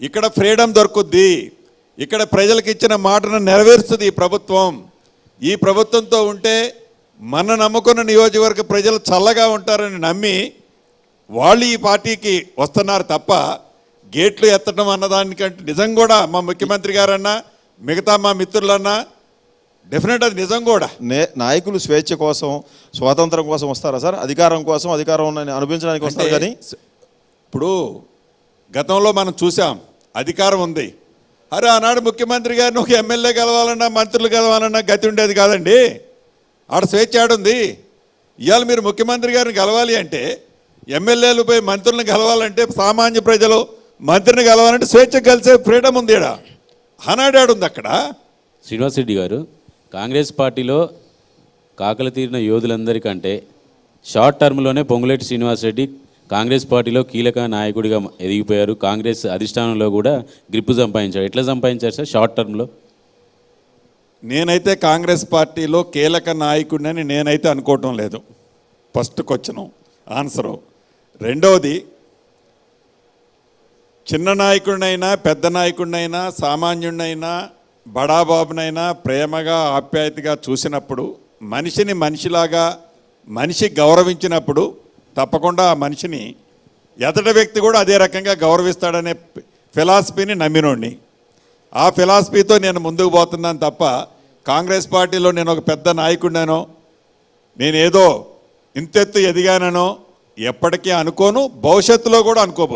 ఇక్కడ ఫ్రీడమ్ దొరుకుద్ది, ఇక్కడ ప్రజలకు ఇచ్చిన మాటను నెరవేరుస్తుంది ఈ ప్రభుత్వం. ఈ ప్రభుత్వంతో ఉంటే మన నమ్ముకున్న నియోజకవర్గ ప్రజలు చల్లగా ఉంటారని నమ్మి వాళ్ళు ఈ పార్టీకి వస్తున్నారు తప్ప గేట్లు ఎత్తడం అన్నదానికంటే నిజం కూడా మా ముఖ్యమంత్రి గారన్నా మిగతా మా మిత్రులన్నా డెఫినెట్ అది నిజం కూడా. నాయకులు స్వేచ్ఛ కోసం స్వాతంత్రం కోసం వస్తారా సార్? అధికారం కోసం, అధికారం అనుభవించడానికి వస్తారు. కానీ ఇప్పుడు గతంలో మనం చూసాం, అధికారం ఉంది, అరే ఆనాడు ముఖ్యమంత్రి గారిని ఒక ఎమ్మెల్యే గెలవాలన్నా మంత్రులు గెలవాలన్నా గతి ఉండేది కాదండి. ఆడ స్వేచ్ఛ ఆడుంది. ఇవాళ మీరు ముఖ్యమంత్రి గారిని గెలవాలి అంటే, ఎమ్మెల్యేలు పోయి మంత్రులను గెలవాలంటే, సామాన్య ప్రజలు మంత్రిని గెలవాలంటే స్వేచ్ఛ కలిసే ఫ్రీడమ్ ఉంది. ఈడ ఆనాడాడుంది అక్కడ. శ్రీనివాస్ రెడ్డి గారు, కాంగ్రెస్ పార్టీలో కాకలు తీరిన యోధులందరికంటే షార్ట్ టర్మ్లోనే పొంగులేటి శ్రీనివాస్ రెడ్డి కాంగ్రెస్ పార్టీలో కీలక నాయకుడిగా ఎదిగిపోయారు. కాంగ్రెస్ అధిష్టానంలో కూడా గ్రిప్పు సంపాదించారు. ఎట్లా సంపాదించారు సార్ షార్ట్ టర్మ్లో? నేనైతే కాంగ్రెస్ పార్టీలో కీలక నాయకుడిని నేనైతే అనుకోవటం లేదు. First question answer. రెండవది, చిన్న నాయకుడినైనా పెద్ద నాయకుడినైనా సామాన్యుడినైనా బడాబాబునైనా ప్రేమగా ఆప్యాయతగా చూసినప్పుడు, మనిషిని మనిషిలాగా మనిషి గౌరవించినప్పుడు తప్పకుండా ఆ మనిషిని ఎదటి వ్యక్తి కూడా అదే రకంగా గౌరవిస్తాడనే ఫిలాసఫీని నమ్మినోడిని. ఆ ఫిలాసఫీతో నేను ముందుకు పోతున్నాను తప్ప కాంగ్రెస్ పార్టీలో నేను ఒక పెద్ద నాయకుడినో, నేనేదో ఇంతెత్తు ఎదిగానో ఎప్పటికీ అనుకోను, భవిష్యత్తులో కూడా అనుకోబోను.